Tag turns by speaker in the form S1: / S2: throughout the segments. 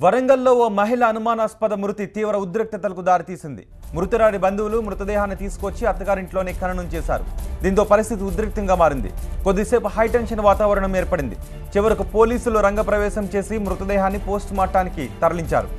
S1: వరంగల్లో ఓ మహిళ అనుమానాస్పద మృతి తీవ్ర ఉద్రిక్తతలకు దారితీసింది. మృతురాలి బంధువులు మృతదేహాన్ని తీసుకొచ్చి అత్తగారింట్లోనే ఖననం చేశారు. దీంతో పరిస్థితి ఉద్రిక్తంగా మారింది. కొద్దిసేపు హైటెన్షన్ వాతావరణం ఏర్పడింది. చివరకు పోలీసులు రంగప్రవేశం చేసి మృతదేహాన్ని పోస్ట్ మార్టానికి తరలించారు.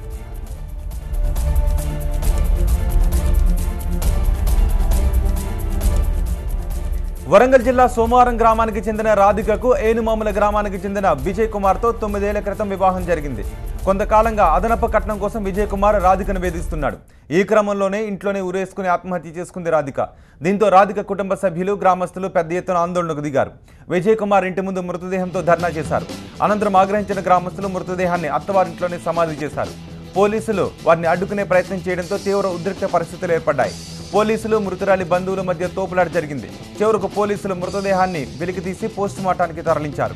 S1: వరంగల్ జిల్లా సోమవారం గ్రామానికి చెందిన రాధికకు ఏనుమాముల గ్రామానికి చెందిన విజయ్ కుమార్తో 9 ఏళ్ల క్రితం వివాహం జరిగింది. కొంతకాలంగా అదనపు కట్నం కోసం విజయ్ కుమార్ రాధికను వేధిస్తున్నాడు. ఈ క్రమంలోనే ఇంట్లోనే ఉరేసుకుని ఆత్మహత్య చేసుకుంది రాధిక. దీంతో రాధిక కుటుంబ సభ్యులు గ్రామస్తులు పెద్ద ఎత్తున ఆందోళనకు దిగారు. విజయ్ కుమార్ ఇంటి ముందు మృతదేహంతో ధర్నా చేశారు. అనంతరం ఆగ్రహించిన గ్రామస్తులు మృతదేహాన్ని అత్తవారింట్లోనే సమాధి చేశారు. పోలీసులు వారిని అడ్డుకునే ప్రయత్నం చేయడంతో తీవ్ర ఉద్రిక్త పరిస్థితులు ఏర్పడ్డాయి. పోలీసులు మృతురాలి బంధువుల మధ్య తోపులాట జరిగింది. చివరకు పోలీసులు మృతదేహాన్ని వెలికితీసి పోస్ట్ మార్టానికి తరలించారు.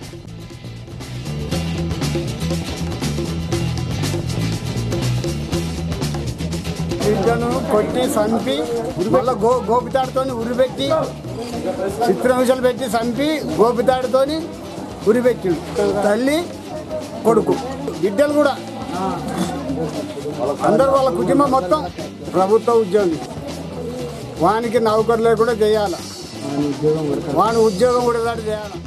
S2: బిడ్డను కొట్టి చంపి మళ్ళీ గోపితాడుతో ఉరిపెట్టి చిత్రహింసలు పెట్టి చంపి గోపితాడుతో ఉరిపెట్టి తల్లి కొడుకు బిడ్డలు కూడా అందరూ వాళ్ళ కుటుంబం మొత్తం ప్రభుత్వ ఉద్యోగి. వానికి నౌకరు లేకుండా చేయాలి, వాని ఉద్యోగం కూడా చేయాలి.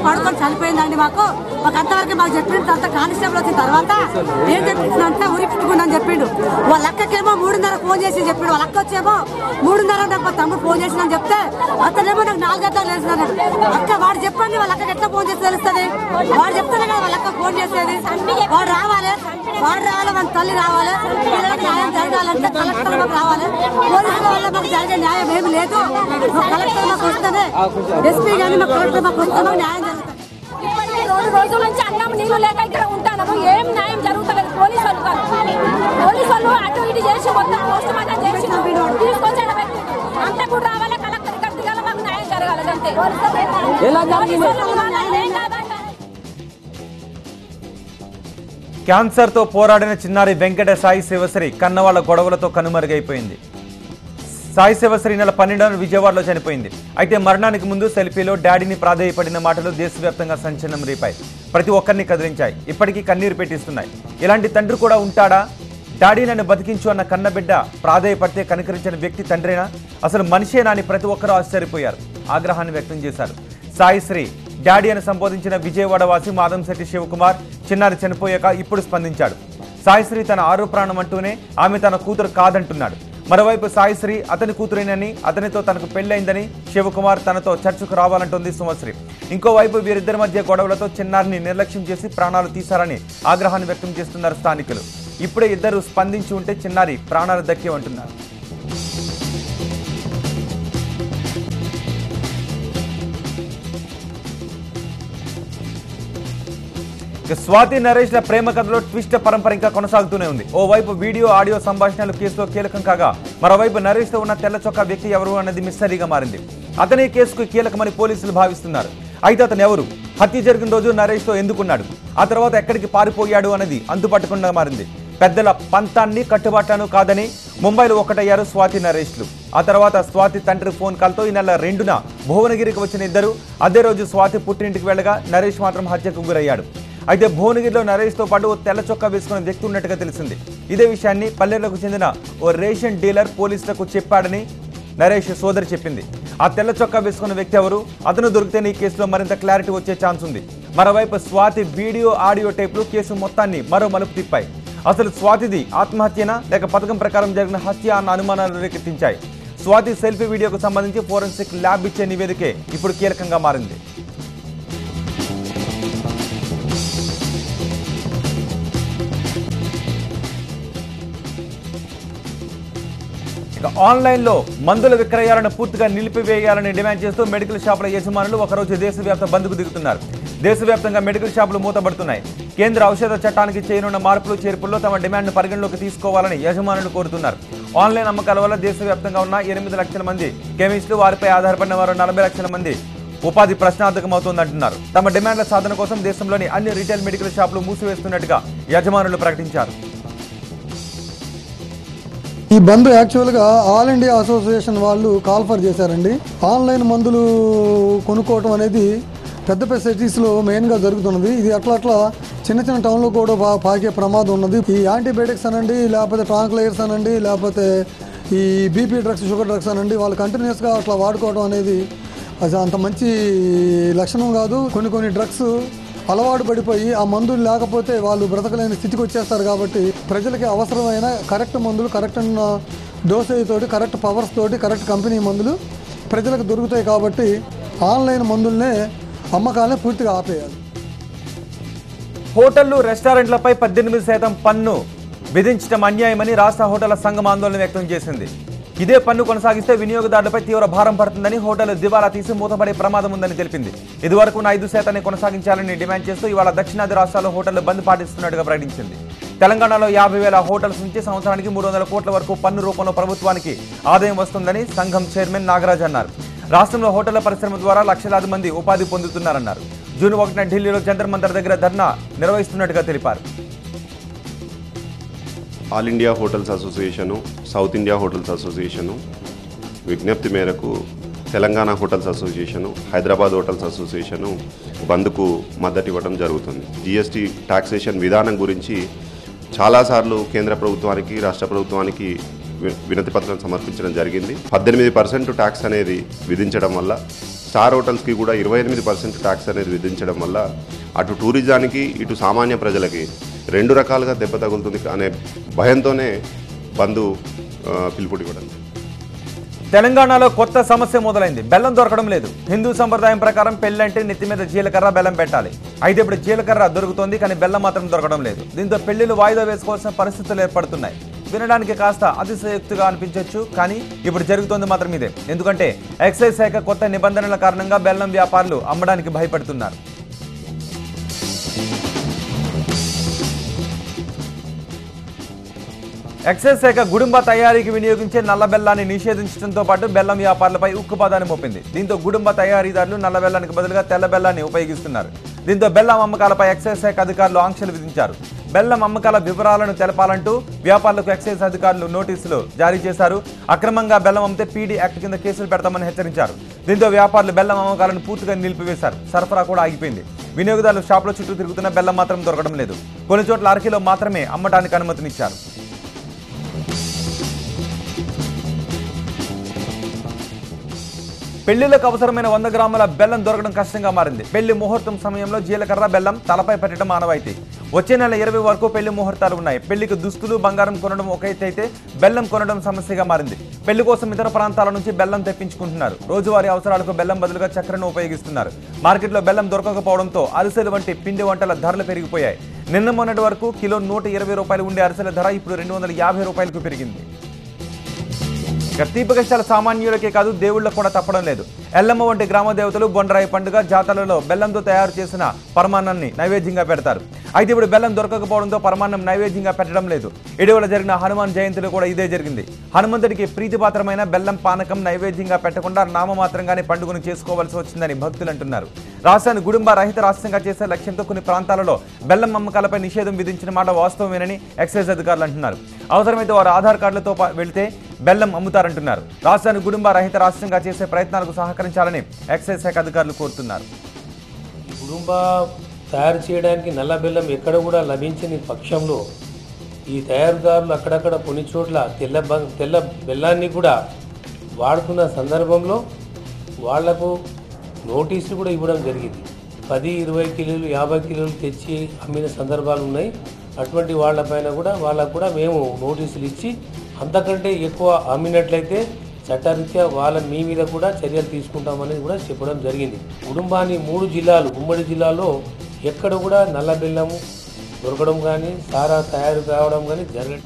S3: పడుకొని చనిపోయిందండి. మాకు అంతవరకు మాకు చెప్పిండు. అంత కానిస్టేబుల్ వచ్చిన తర్వాత ఏం చెప్పిందంటే ఉరి పెట్టుకుందని చెప్పిండు. వాళ్ళ అక్కకేమో 3:30 ఫోన్ చేసి చెప్పిండు. వాళ్ళ అక్క వచ్చేమో 3:30 నాకు మా తమ్ముడు ఫోన్ చేసిందని చెప్తే అతనేమో నాకు 4 గంటలు తెలిసినాడు. అక్క వాడు చెప్పండి వాళ్ళ అక్కకి ఎట్లా ఫోన్ చేసి తెలుస్తుంది? వాడు చెప్తానే కదా వాళ్ళ అక్క ఫోన్ చేసేది. వాడు రావాలి, మన తల్లి రావాలి, పిల్లలకు న్యాయం జరగాలంటే కలెక్టర్ మాకు రావాలి. పోలీసుల వల్ల మాకు జరిగే న్యాయం ఏమి లేదు. కలెక్టర్ మాకు వస్తేనే ఎస్పీ కానీ మాకు కలెక్టర్ మాకు వస్తేనే న్యాయం జరుగుతుంది.
S4: 2 రోజుల నుంచి అన్నం నీళ్లు లేక ఇక్కడ ఉంటాము. ఏం న్యాయం జరుగుతలేదు. పోలీసు వాళ్ళు అటు ఇటు చేసి మొత్తం పోస్ట్ మార్టం చేసి తీసుకొచ్చి అంత కూడా రావాలి. కలెక్టర్ ఇక్కడ దిగాలి, మాకు న్యాయం జరగాలి అంతే.
S1: క్యాన్సర్తో పోరాడిన చిన్నారి వెంకట సాయి శివశ్రీ కన్నవాళ్ల గొడవలతో కనుమరుగైపోయింది. సాయి శివశ్రీ నెల 12న విజయవాడలో చనిపోయింది. అయితే మరణానికి ముందు సెల్ఫీలో డాడీని ప్రాధేయపడిన మాటలు దేశవ్యాప్తంగా సంచలనం రేపాయి. ప్రతి ఒక్కరిని కదిలించాయి. ఇప్పటికీ కన్నీరు పెట్టిస్తున్నాయి. ఇలాంటి తండ్రి కూడా ఉంటాడా? డాడీ నన్ను బతికించు అన్న కన్నబిడ్డ ప్రాధేయపడితే కనికరించిన వ్యక్తి తండ్రేనా? అసలు మనిషేనా అని ప్రతి ఒక్కరూ ఆశ్చర్యపోయారు, ఆగ్రహాన్ని వ్యక్తం చేశారు. సాయిశ్రీ డాడీ అని సంబోధించిన విజయవాడ వాసి మాదంశెట్టి శివకుమార్ చిన్నారి చనిపోయాక ఇప్పుడు స్పందించాడు. సాయిశ్రీ తన ఆరో ప్రాణం అంటూనే ఆమె తన కూతురు కాదంటున్నాడు. మరోవైపు సాయిశ్రీ అతని కూతురేనని, అతనితో తనకు పెళ్లైందని శివకుమార్ తనతో చర్చకు రావాలంటోంది సుమశ్రీ. ఇంకోవైపు వీరిద్దరి మధ్య గొడవలతో చిన్నారిని నిర్లక్ష్యం చేసి ప్రాణాలు తీశారని ఆగ్రహాన్ని వ్యక్తం చేస్తున్నారు స్థానికులు. ఇప్పుడే ఇద్దరు స్పందించి ఉంటే చిన్నారి ప్రాణాలు దక్కేవంటున్నారు. స్వాతి నరేష్ల ప్రేమ కథలో ట్విస్ట్ పరంపర ఇంకా కొనసాగుతూనే ఉంది. ఓవైపు వీడియో ఆడియో సంభాషణలు కేసులో కీలకం కాగా, మరోవైపు నరేష్తో ఉన్న తెల్ల చొక్కా వ్యక్తి ఎవరు అన్నది మిస్టరీగా మారింది. అతనే కేసుకు కీలకమని పోలీసులు భావిస్తున్నారు. అయితే అతను ఎవరు? హత్య జరిగిన రోజు నరేష్తో ఎందుకున్నాడు? ఆ తర్వాత ఎక్కడికి పారిపోయాడు అన్నది అంతుపట్టకుండా మారింది. పెద్దల పంతాన్ని కట్టుబాట్లను కాదని ముంబైలో ఒకటయ్యారు స్వాతి నరేష్లు. ఆ తర్వాత స్వాతి తండ్రి ఫోన్ కాల్తో ఈ నెల 2న భువనగిరికి వచ్చిన ఇద్దరు అదే రోజు స్వాతి పుట్టింటికి వెళ్ళగా నరేష్ మాత్రం హత్యకు గురయ్యాడు. అయితే భువనగిరిలో నరేష్తో పాటు ఓ తెల్ల చొక్కా వేసుకున్న వ్యక్తి ఉన్నట్టుగా తెలిసింది. ఇదే విషయాన్ని పల్లెలకు చెందిన ఓ రేషన్ డీలర్ పోలీసులకు చెప్పాడని నరేష్ సోదరి చెప్పింది. ఆ తెల్ల చొక్కా వేసుకున్న వ్యక్తి ఎవరు? అతను దొరికితేనే ఈ కేసులో మరింత క్లారిటీ వచ్చే ఛాన్స్ ఉంది. మరోవైపు స్వాతి వీడియో ఆడియో టేప్లు కేసు మొత్తాన్ని మరో మలుపు తిప్పాయి. అసలు స్వాతిది ఆత్మహత్యనా లేక పథకం ప్రకారం జరిగిన హత్య అన్న అనుమానాలు రేకెత్తించాయి. స్వాతి సెల్ఫీ వీడియోకు సంబంధించి ఫోరెన్సిక్ ల్యాబ్ ఇచ్చే నివేదికే ఇప్పుడు కీలకంగా మారింది. ఇక ఆన్లైన్లో మందుల విక్రయాలను పూర్తిగా నిలిపివేయాలని డిమాండ్ చేస్తూ మెడికల్ షాపుల యజమానులు ఒకరోజు దేశవ్యాప్త బంద్కు దిగుతున్నారు. దేశవ్యాప్తంగా మెడికల్ షాపులు మూతపడుతున్నాయి. కేంద్ర ఔషధ చట్టానికి చేయనున్న మార్పులు చేర్పుల్లో తమ డిమాండ్ను పరిగణలోకి తీసుకోవాలని యజమానులు కోరుతున్నారు. ఆన్లైన్ అమ్మకాల వల్ల దేశవ్యాప్తంగా ఉన్న 8 లక్షల మంది కెమిస్టులు, వారిపై ఆధారపడిన వారు 40 లక్షల మంది ఉపాధి ప్రశ్నార్థకమవుతోందంటున్నారు. తమ డిమాండ్ల సాధన కోసం దేశంలోని అన్ని రీటైల్ మెడికల్ షాపులు మూసివేస్తున్నట్టుగా యజమానులు ప్రకటించారు.
S5: ఈ బంద్ యాక్చువల్గా ఆల్ ఇండియా అసోసియేషన్ వాళ్ళు కాల్ఫర్ చేశారండి. ఆన్లైన్ మందులు కొనుక్కోవటం అనేది పెద్ద పెద్ద సిటీస్లో మెయిన్గా జరుగుతున్నది. ఇది అట్లా చిన్న చిన్న టౌన్లో కూడా పాకే ప్రమాదం ఉన్నది. ఈ యాంటీబయాటిక్స్ అనండి, లేకపోతే ట్రాంక్లైర్స్ అనండి, లేకపోతే ఈ బీపీ డ్రగ్స్, షుగర్ డ్రగ్స్ అనండి, వాళ్ళు కంటిన్యూస్గా అట్లా వాడుకోవడం అనేది అది అంత మంచి లక్షణం కాదు. కొన్ని డ్రగ్స్ అలవాటు పడిపోయి ఆ మందులు లేకపోతే వాళ్ళు బ్రతకలేని స్థితికి వచ్చేస్తారు. కాబట్టి ప్రజలకి అవసరమైన కరెక్ట్ మందులు, కరెక్ట్ డోసేజ్ తోటి, కరెక్ట్ పవర్స్ తోటి, కరెక్ట్ కంపెనీ మందులు ప్రజలకు దొరుకుతాయి. కాబట్టి ఆన్లైన్ మందులనే అమ్మకాలను పూర్తిగా ఆపేయాలి.
S1: హోటళ్లు, రెస్టారెంట్లపై 18% పన్ను విధించడం అన్యాయమని రాష్ట్ర హోటళ్ల సంఘం ఆందోళన వ్యక్తం చేసింది. ఇదే పన్ను కొనసాగిస్తే వినియోగదారులపై తీవ్ర భారం పడుతుందని, హోటల్ దివాలా తీసి మూతపడే ప్రమాదం ఉందని తెలిపింది. ఇదివరకు 5% కొనసాగించాలని డిమాండ్ చేస్తూ ఇవాళ దక్షిణాది రాష్ట్రాల్లో హోటళ్లు బంద్ పాటిస్తున్నట్టుగా ప్రకటించింది. తెలంగాణలో 50,000 హోటల్స్ నుంచి సంవత్సరానికి 300 కోట్ల వరకు పన్ను రూపంలో ప్రభుత్వానికి ఆదాయం వస్తుందని సంఘం చైర్మన్ నాగరాజ్ అన్నారు. రాష్ట్రంలో హోటళ్ల పరిశ్రమ ద్వారా లక్షలాది మంది ఉపాధి పొందుతున్నారన్నారు. జూన్ 1న ఢిల్లీలో జంతర్ మంతర్ దగ్గర ధర్నా నిర్వహిస్తున్నట్టుగా తెలిపారు.
S6: All India hotels association, south India hotels association విజ్ఞప్తి మేరకు Telangana hotels association, Hyderabad hotels association బంద్కు మద్దతు ఇవ్వడం జరుగుతుంది. జీఎస్టీ టాక్సేషన్ విధానం గురించి చాలాసార్లు కేంద్ర ప్రభుత్వానికి, రాష్ట్ర ప్రభుత్వానికి వినతి పత్రం సమర్పించడం జరిగింది. 18% ట్యాక్స్ అనేది విధించడం వల్ల, స్టార్ హోటల్స్కి కూడా 28% ట్యాక్స్ అనేది విధించడం వల్ల అటు టూరిజానికి, ఇటు సామాన్య ప్రజలకి 2 రకాలుగా దెబ్బ తగులుతుంది అనే భయంతోనే బంద్ పిలుపునివ్వడం.
S1: తెలంగాణలో కొత్త సమస్య మొదలైంది. బెల్లం దొరకడం లేదు. హిందూ సంప్రదాయం ప్రకారం పెళ్లంటే నెత్తి మీద జీలకర్ర, బెల్లం పెట్టాలి. అయితే ఇప్పుడు జీలకర్ర దొరుకుతోంది, కానీ బెల్లం మాత్రం దొరకడం లేదు. దీంతో పెళ్లిళ్లు వాయిదా వేసుకోవాల్సిన పరిస్థితులు ఏర్పడుతున్నాయి. వినడానికి కాస్త అతిశయోక్తిగా అనిపించవచ్చు, కానీ ఇప్పుడు జరుగుతోంది మాత్రం ఇదే. ఎందుకంటే ఎక్సైజ్ శాఖ కొత్త నిబంధనల కారణంగా బెల్లం వ్యాపారులు అమ్మడానికి భయపడుతున్నారు. ఎక్సైజ్ శాఖ గుడుంబ తయారీకి వినియోగించే నల్ల బెల్లాన్ని నిషేధించడంతో పాటు బెల్లం వ్యాపారులపై ఉక్కుపాదాన్ని మోపింది. దీంతో గుడుంబ తయారీదారులు నల్ల బెల్లానికి బదులుగా తెల్ల బెల్లాన్ని ఉపయోగిస్తున్నారు. దీంతో బెల్లం అమ్మకాలపై ఎక్సైజ్ శాఖ అధికారులు ఆంక్షలు విధించారు. బెల్లం అమ్మకాల వివరాలను తెలపాలంటూ వ్యాపారులకు ఎక్సైజ్ అధికారులు నోటీసులు జారీ చేశారు. అక్రమంగా బెల్లం అమ్మితే పీడీ యాక్ట్ కింద కేసులు పెడతామని హెచ్చరించారు. దీంతో వ్యాపారులు బెల్లం అమ్మకాలను పూర్తిగా నిలిపివేశారు. సరఫరా కూడా ఆగిపోయింది. వినియోగదారులు షాపుల చుట్టూ తిరుగుతున్న బెల్లం మాత్రం దొరకడం లేదు. కొన్ని చోట్ల అరకిలో మాత్రమే అమ్మడానికి అనుమతినిచ్చారు. పెళ్లిళ్లకు అవసరమైన 100 గ్రాముల బెల్లం దొరకడం కష్టంగా మారింది. పెళ్లి ముహూర్తం సమయంలో జీలకర్ర, బెల్లం తలపై పెట్టడం ఆనవాయితీ. వచ్చే నెల 20 వరకు పెళ్లి ముహూర్తాలు ఉన్నాయి. పెళ్లికి దుస్తులు, బంగారం కొనడం ఒక ఎత్తు అయితే బెల్లం కొనడం సమస్యగా మారింది. పెళ్లి కోసం ఇతర ప్రాంతాల నుంచి బెల్లం తెప్పించుకుంటున్నారు. రోజువారీ అవసరాలకు బెల్లం బదులుగా చక్కెరను ఉపయోగిస్తున్నారు. మార్కెట్లో బెల్లం దొరకకపోవడంతో అరిసెలు వంటి పిండి వంటల ధరలు పెరిగిపోయాయి. నిన్న మొన్నటి వరకు కిలో 120 రూపాయలు ఉండే అరిసెల ధర ఇప్పుడు 250 రూపాయలకు పెరిగింది. తీపి కష్టాల సామాన్యులకే కాదు, దేవుళ్లకు కూడా తప్పడం లేదు. ఎల్లమ్మ వంటి గ్రామ దేవతలు బొండరాయి పండుగ జాతరలలో బెల్లంతో తయారు చేసిన పరమాన్నాన్ని నైవేద్యంగా పెడతారు. అయితే ఇప్పుడు బెల్లం దొరకకపోవడంతో పరమాన్నం నైవేద్యంగా పెట్టడం లేదు. ఇటీవల జరిగిన హనుమాన్ జయంతిలో కూడా ఇదే జరిగింది. హనుమంతుడికి ప్రీతిపాత్రమైన బెల్లం పానకం నైవేద్యంగా పెట్టకుండా నామమాత్రంగానే పండుగను చేసుకోవాల్సి వచ్చిందని భక్తులు అంటున్నారు. రాష్ట్రాన్ని గుడుంబ రహిత రాష్ట్రంగా చేసే లక్ష్యంతో కొన్ని ప్రాంతాలలో బెల్లం అమ్మకాలపై నిషేధం విధించిన మాట వాస్తవమేనని ఎక్సైజ్ అధికారులు అంటున్నారు. అవసరమైతే వారు ఆధార్ కార్డులతో వెళ్తే బెల్లం అమ్ముతారంటున్నారు. రాష్ట్రాన్ని గుడుంబ రహిత రాష్ట్రంగా చేసే ప్రయత్నాలకు సహకరించాలని ఎక్సైజ్ శాఖ అధికారులు కోరుతున్నారు.
S7: గుడుంబ తయారు చేయడానికి నల్ల బెల్లం ఎక్కడ కూడా లభించని పక్షంలో ఈ తయారుదారులు అక్కడక్కడ కొన్ని చోట్ల తెల్ల బెల్లాన్ని కూడా వాడుతున్న సందర్భంలో వాళ్లకు నోటీసులు కూడా ఇవ్వడం జరిగింది. 10, 20 కిలోలు, 50 కిలోలు తెచ్చి అమ్మిన సందర్భాలు ఉన్నాయి. అటువంటి వాళ్ళపైన కూడా వాళ్ళకు కూడా మేము నోటీసులు ఇచ్చి అంతకంటే ఎక్కువ అమ్మినట్లయితే చట్టరీత్యా మీ మీద కూడా చర్యలు తీసుకుంటామనేది కూడా చెప్పడం జరిగింది. కుటుంబాన్ని 3 జిల్లాలు, ఉమ్మడి జిల్లాలో ఎక్కడ కూడా నల్ల బెల్లము దొరకడం కానీ, సారా తయారు కావడం కానీ జరగదు.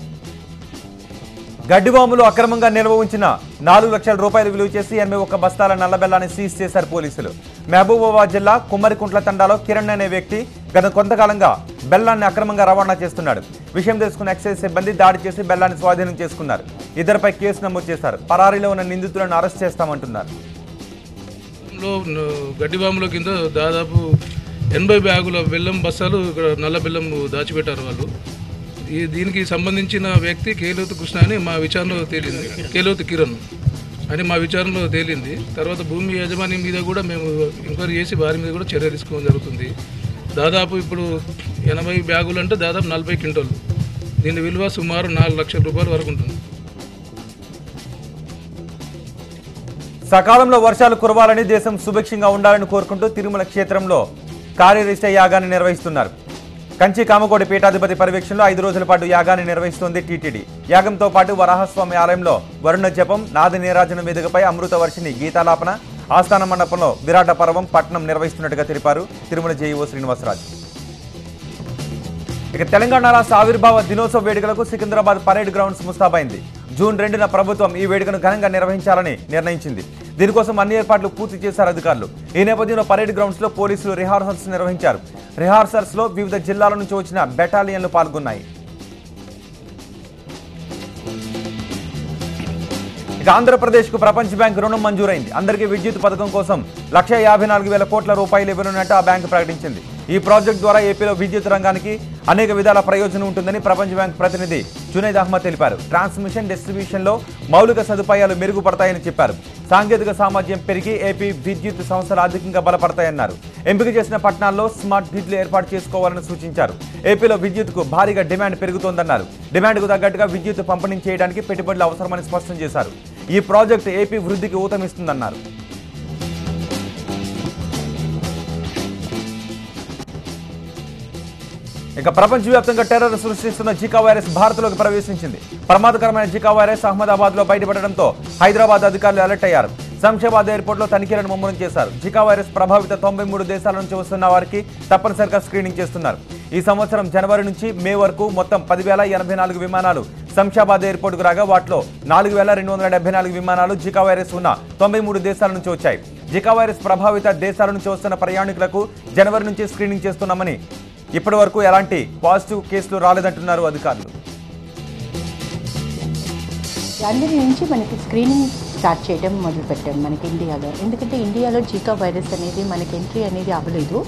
S1: గడ్డిబాంబులు అక్రమంగా నిల్వ ఉంచిన 4 లక్షల రూపాయలు విలువ చేసి 81 బస్తాల నల్ల బెల్లాన్ని సీజ్ చేశారు పోలీసులు. మహబూబాబాద్ జిల్లా కుమ్మరికుంట్ల తండాలో కిరణ్ అనే వ్యక్తి గత కొంతకాలంగా బెల్లాన్ని అక్రమంగా రవాణా చేస్తున్నాడు. విషయం తెలుసుకున్న ఎక్సైజ్ సిబ్బంది దాడి చేసి బెల్లాన్ని స్వాధీనం చేసుకున్నారు. ఇద్దరిపై కేసు నమోదు చేశారు. పరారీలో ఉన్న నిందితులను అరెస్ట్ చేస్తామంటున్నారు.
S8: గడ్డిబాంబుల కింద దాదాపు 80 బ్యాగుల బెల్లం బస్తాలు ఇక్కడ నల్ల బెల్లం దాచిపెట్టారు వాళ్ళు. దీనికి సంబంధించిన వ్యక్తి కేలోతు కృష్ణ అని మా విచారణలో తేలింది, కేలోతు కిరణ్ అని మా విచారణలో తేలింది. తర్వాత భూమి యజమాని మీద కూడా మేము ఎంక్వైరీ చేసి వారి మీద కూడా చర్య తీసుకోవడం జరుగుతుంది. దాదాపు ఇప్పుడు 80 బ్యాగులు అంటే దాదాపు 40 క్వింటాలు. దీని విలువ సుమారు 4 లక్షల రూపాయల వరకు ఉంటుంది.
S1: సకాలంలో వర్షాలు కురవాలని, దేశం సుభిక్షంగా ఉండాలని కోరుకుంటూ తిరుమల క్షేత్రంలో కార్యరిష్ట యాగాన్ని నిర్వహిస్తున్నారు. కంచి కామకోటి పీఠాధిపతి పర్యవేక్షణలో 5 రోజుల పాటు యాగాన్ని నిర్వహిస్తోంది టీటీడీ. యాగంతో పాటు వరాహస్వామి ఆలయంలో వరుణ జపం, నాద నీరాజన వేదికపై అమృత వర్షిని గీతాలాపన, ఆస్థాన మండపంలో విరాట పర్వం పట్నం నిర్వహిస్తున్నట్టుగా తెలిపారు తిరుమల జేఈఓ శ్రీనివాసరాజు. ఇక తెలంగాణ రాష్ట్ర ఆవిర్భావ దినోత్సవ వేడుకలకు సికింద్రాబాద్ పరేడ్ గ్రౌండ్స్ ముస్తాబైంది. జూన్ 2న ప్రభుత్వం ఈ వేడుకను ఘనంగా నిర్వహించాలని నిర్ణయించింది. దీనికోసం అన్ని ఏర్పాట్లు పూర్తి చేశారు అధికారులు. ఈ నేపథ్యంలో పరేడ్ గ్రౌండ్స్ లో పోలీసులు రిహార్సల్స్ నిర్వహించారు. రిహార్సల్స్ లో వివిధ జిల్లాల నుంచి వచ్చిన బెటాలియన్లు పాల్గొన్నాయి. ఇక ఆంధ్రప్రదేశ్కు ప్రపంచ బ్యాంక్ రుణం మంజూరైంది. అందరికీ విద్యుత్ పథకం కోసం 1,54,000 కోట్ల రూపాయలు ఇవ్వనున్నట్టు ఆ బ్యాంకు ప్రకటించింది. ఈ ప్రాజెక్టు ద్వారా ఏపీలో విద్యుత్ రంగానికి అనేక విధాల ప్రయోజనం ఉంటుందని ప్రపంచ బ్యాంక్ ప్రతినిధి జునైద్ అహ్మద్ తెలిపారు. ట్రాన్స్మిషన్, డిస్ట్రిబ్యూషన్లో మౌలిక సదుపాయాలు మెరుగుపడతాయని చెప్పారు. సాంకేతిక సామర్థ్యం పెరిగి ఏపీ విద్యుత్ సంస్థలు ఆర్థికంగా బలపడతాయన్నారు. ఎంపిక చేసిన పట్టణాల్లో స్మార్ట్ గ్రిడ్లు ఏర్పాటు చేసుకోవాలని సూచించారు. ఏపీలో విద్యుత్కు భారీగా డిమాండ్ పెరుగుతోందన్నారు. డిమాండ్కు తగ్గట్టుగా విద్యుత్ పంపిణీ చేయడానికి పెట్టుబడులు అవసరమని స్పష్టం చేశారు. ఈ ప్రాజెక్టు ఏపీ వృద్ధికి ఊతమిస్తుందన్నారు. ఇక ప్రపంచవ్యాప్తంగా టెర్రర్ సృష్టిస్తున్న జికా వైరస్ భారత్లోకి ప్రవేశించింది. ప్రమాదకరమైన జికా వైరస్ అహ్మదాబాద్లో బయటపడడంతో హైదరాబాద్ అధికారులు అలర్ట్ అయ్యారు. శంషాబాద్ ఎయిర్పోర్ట్లో తనిఖీలను ముమ్మరం చేశారు. జికా వైరస్ ప్రభావిత 93 దేశాల నుంచి వస్తున్న వారికి తప్పనిసరిగా స్క్రీనింగ్ చేస్తున్నారు. ఈ సంవత్సరం జనవరి నుంచి మే వరకు మొత్తం 10,084 విమానాలు శంషాబాద్ ఎయిర్పోర్టుకు రాగా వాటిలో 4,274 విమానాలు జికా వైరస్ ఉన్న 93 దేశాల నుంచి వచ్చాయి. జికా వైరస్ ప్రభావిత దేశాల నుంచి వస్తున్న ప్రయాణికులకు జనవరి నుంచి స్క్రీనింగ్ చేస్తున్నామని, ఇప్పటి వరకు ఎలాంటి పాజిటివ్ కేసులు రాలేదంటున్నారు అధికారులు.
S9: జనవరి నుంచి మనకి స్క్రీనింగ్ స్టార్ట్ చేయడం మొదలుపెట్టాం మనకి ఇండియాలో. ఎందుకంటే ఇండియాలో జీకా వైరస్ అనేది మనకి ఎంట్రీ అనేది అవ్వలేదు.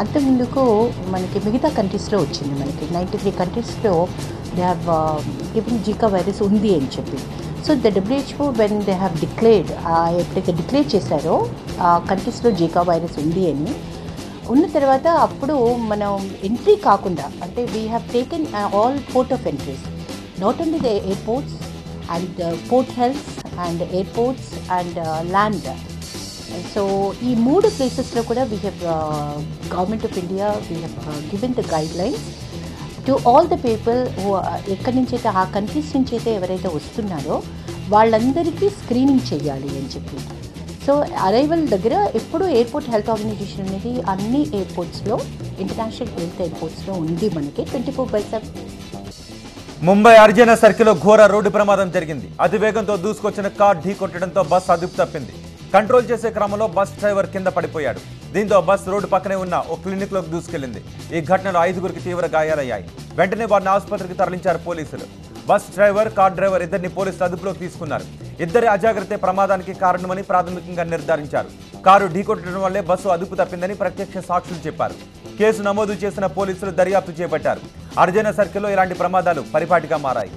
S9: అంతకుముందుకు మనకి మిగతా కంట్రీస్లో వచ్చింది. మనకి 93 కంట్రీస్లో దే హ్యావ్ గివెన్ జీకా వైరస్ ఉంది అని చెప్పి. So the WHO when they have declared, ఎప్పుడైతే డిక్లేర్ చేశారో ఆ కంట్రీస్లో జీకా వైరస్ ఉంది అని ఉన్న తర్వాత అప్పుడు మనం ఎంట్రీ కాకుండా, అంటే we have taken all port of entries, not only the airports and port health and airports and land. So ఈ 3 ప్లేసెస్లో కూడా we have government of India we have given the guide lines to all the people ఎక్కడి నుంచి అయితే ఆ countries నుంచి అయితే ఎవరైతే వస్తున్నారో వాళ్ళందరికీ స్క్రీనింగ్ చేయాలి అని చెప్పి. సో అరైవల్ దగ్గర ఎప్పుడు ఎయిర్పోర్ట్ హెల్త్ ఆర్గనైజేషన్ అనేది అన్ని ఎయిర్పోర్ట్స్లో, ఇంటర్నేషనల్ హెల్త్ ఎయిర్పోర్ట్స్లో ఉంది మనకి 24/7.
S1: ముంబై అర్జున సర్కిల్లో ఘోర రోడ్డు ప్రమాదం జరిగింది. అతివేగంతో దూసుకొచ్చిన కార్ ఢీ కొట్టడంతో బస్ అదుపు తప్పింది. కంట్రోల్ చేసే క్రమంలో బస్ డ్రైవర్ కింద పడిపోయాడు. దీంతో బస్ రోడ్డు పక్కనే ఉన్న ఓ క్లినిక్లోకి దూసుకెళ్లింది. ఈ ఘటనలో 5గురికి తీవ్ర గాయాలయ్యాయి. వెంటనే వారిని ఆసుపత్రికి తరలించారు పోలీసులు. బస్ డ్రైవర్, కార్ డ్రైవర్ ఇద్దరిని పోలీసులు అదుపులోకి తీసుకున్నారు. ఇద్దరి అజాగ్రత్తే ప్రమాదానికి కారణమని ప్రాథమికంగా నిర్ధారించారు. కారు ఢీకొట్టడం వల్లే బస్సు అదుపు తప్పిందని ప్రత్యక్ష సాక్షులు చెప్పారు. కేసు నమోదు చేసిన పోలీసులు దర్యాప్తు చేపట్టారు. అర్జున సర్కిల్లో ఇలాంటి ప్రమాదాలు పరిపాటిగా మారాయి.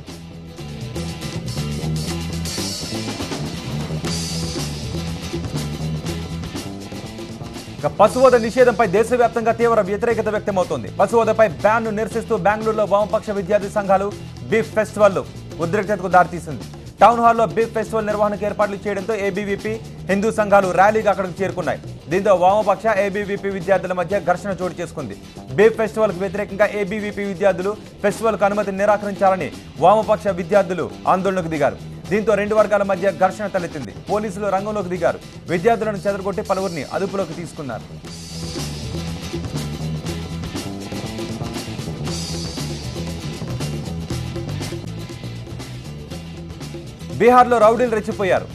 S1: పశువధ నిషేధంపై దేశవ్యాప్తంగా తీవ్ర వ్యతిరేకత వ్యక్తమవుతోంది. పశువధపై బ్యాన్ను నిరసిస్తూ బెంగళూరులో వామపక్ష విద్యార్థి సంఘాలు బీఫ్ ఫెస్టివల్ ఉద్రిక్తతకు దారితీసింది. టౌన్ హాల్లో బీఫ్ ఫెస్టివల్ నిర్వహణకు ఏర్పాట్లు చేయడంతో ఏబీవీపీ, హిందూ సంఘాలు ర్యాలీగా అక్కడికి చేరుకున్నాయి. దీంతో వామపక్ష, ఏబీవీపీ విద్యార్థుల మధ్య ఘర్షణ చోటు చేసుకుంది. బీఫ్ ఫెస్టివల్కు వ్యతిరేకంగా ఏబీవీపీ విద్యార్థులు ఫెస్టివల్కు అనుమతిని నిరాకరించాలని వామపక్ష విద్యార్థులు ఆందోళనకు దిగారు. దీంతో 2 వర్గాల మధ్య ఘర్షణ తలెత్తింది. పోలీసులు రంగంలోకి దిగారు. విద్యార్థులను చెదరగొట్టి పలువురిని అదుపులోకి తీసుకున్నారు. బీహార్లో రౌడీలు రెచ్చిపోయారు.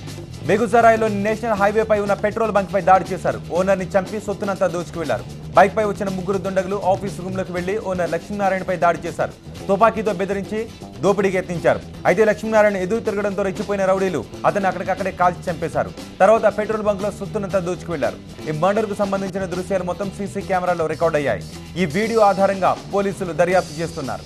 S1: బెగుసరాయ్లోని నేషనల్ హైవేపై ఉన్న పెట్రోల్ బంక్పై దాడి చేశారు. ఓనర్ని చంపి సొత్తునంతా దోచుకు వెళ్లారు. బైక్పై వచ్చిన 3 దుండగులు ఆఫీస్ రూమ్లోకి వెళ్లి ఓనర్ లక్ష్మీనారాయణపై దాడి చేశారు. తుపాకీతో బెదిరించి దోపిడీకి యత్నించారు. అయితే లక్ష్మీనారాయణ ఎదురు తిరగడంతో రెచ్చిపోయిన రౌడీలు అతన్ని అక్కడికక్కడే కాల్చి చంపేశారు. తర్వాత పెట్రోల్ బంక్లో సొత్తునంతా దోచుకు వెళ్లారు. ఈ మర్డర్కు సంబంధించిన దృశ్యాలు మొత్తం సీసీ కెమెరాలో రికార్డ్ అయ్యాయి. ఈ వీడియో ఆధారంగా పోలీసులు దర్యాప్తు చేస్తున్నారు.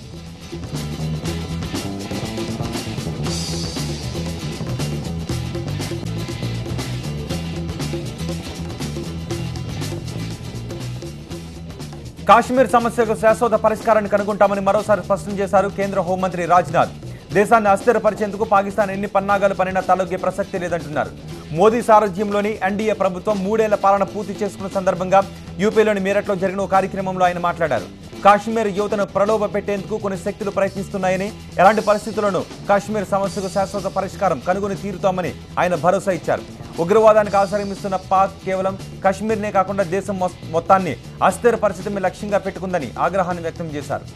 S1: కాశ్మీర్ సమస్యకు శాశ్వత పరిష్కారాన్ని కనుగొంటామని మరోసారి స్పష్టం చేశారు కేంద్ర హోంమంత్రి రాజ్నాథ్. దేశాన్ని అస్థిరపరిచేందుకు పాకిస్తాన్ ఎన్ని పన్నాగాలు పనినా తలొగ్గే ప్రసక్తి లేదంటున్నారు. మోదీ సారథ్యంలోని ఎన్డీఏ ప్రభుత్వం 3 ఏళ్ల పాలన పూర్తి చేసుకున్న సందర్భంగా యూపీలోని మీరట్లో జరిగిన కార్యక్రమంలో ఆయన మాట్లాడారు. కాశ్మీర్ యువతను ప్రలోభ పెట్టేందుకు కొన్ని శక్తులు ప్రయత్నిస్తున్నాయని, ఎలాంటి పరిస్థితుల్లోనూ కాశ్మీర్ సమస్యకు శాశ్వత పరిష్కారం కనుగొని తీరుతామని ఆయన భరోసా ఇచ్చారు. ఉగ్రవాదానికి ఆశ్రయమిస్తున్న పాక్ కేవలం కశ్మీర్నే కాకుండా దేశం మొత్తాన్ని అస్థిర పరిస్థితిని లక్ష్యంగా పెట్టుకుందని ఆగ్రహాన్ని వ్యక్తం చేశారు.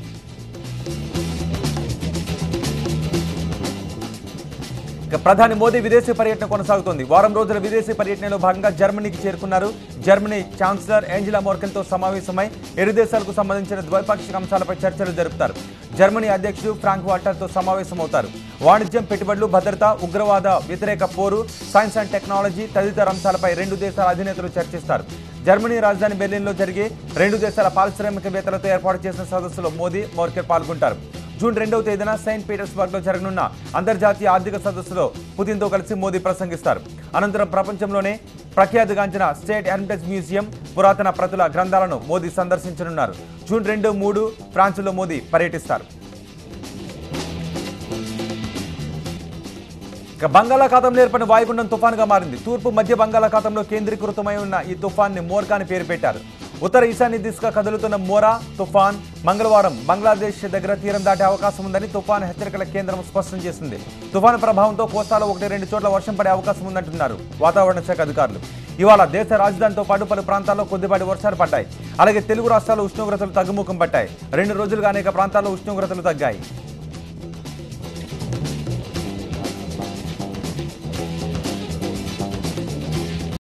S1: ప్రధాని మోదీ విదేశీ పర్యటన కొనసాగుతోంది. వారం రోజుల విదేశీ పర్యటనలో భాగంగా జర్మనీకి చేరుకున్నారు. జర్మనీ ఛాన్సలర్ ఏంజెలా మెర్కెల్తో సమావేశమై ఇరు దేశాలకు సంబంధించిన ద్వైపాక్షిక అంశాలపై చర్చలు జరుపుతారు. జర్మనీ అధ్యక్షుడు ఫ్రాంక్ వాల్టర్తో సమావేశమవుతారు. వాణిజ్యం, పెట్టుబడులు, భద్రత, ఉగ్రవాద వ్యతిరేక పోరు, సైన్స్ అండ్ టెక్నాలజీ తదితర అంశాలపై 2 దేశాల అధినేతలు చర్చిస్తారు. జర్మనీ రాజధాని బెర్లిన్లో జరిగే 2 దేశాల పారిశ్రామికవేత్తలతో ఏర్పాటు చేసిన సదస్సులో మోదీ, మెర్కెల్ పాల్గొంటారు. జూన్ 2వ తేదీన సెయింట్ పీటర్స్బర్గ్లో జరగనున్న అంతర్జాతీయ ఆర్థిక సదస్సులో పుతిన్తో కలిసి మోదీ ప్రసంగిస్తారు. అనంతరం ప్రపంచంలోనే ప్రఖ్యాతిగాంచిన స్టేట్ హెరిటేజ్ మ్యూజియం పురాతన ప్రతుల గ్రంథాలను మోదీ సందర్శించనున్నారు. జూన్ 2, 3 ఫ్రాన్స్లో మోదీ పర్యటిస్తారు. బంగాళాఖాతంలో ఏర్పడిన వాయుగుండం తుఫానుగా మారింది. తూర్పు మధ్య బంగాళాఖాతంలో కేంద్రీకృతమై ఉన్న ఈ తుఫాన్ని మోర్కా అని పేరు పెట్టారు. ఉత్తర ఈశాన్య దిశగా కదులుతున్న మోరా తుఫాన్ మంగళవారం బంగ్లాదేశ్ దగ్గర తీరం దాటే అవకాశం ఉందని తుఫాను హెచ్చరికల కేంద్రం స్పష్టం చేసింది. తుఫాను ప్రభావంతో కోస్తాలో 1-2 చోట్ల వర్షం పడే అవకాశం ఉందంటున్నారు వాతావరణ శాఖ అధికారులు. ఇవాళ దేశ రాజధానితో పాటు పలు ప్రాంతాల్లో కొద్దిపాటి వర్షాలు పడ్డాయి. అలాగే తెలుగు రాష్ట్రాల్లో ఉష్ణోగ్రతలు తగ్గుముఖం పట్టాయి. 2 రోజులుగా అనేక ప్రాంతాల్లో ఉష్ణోగ్రతలు తగ్గాయి.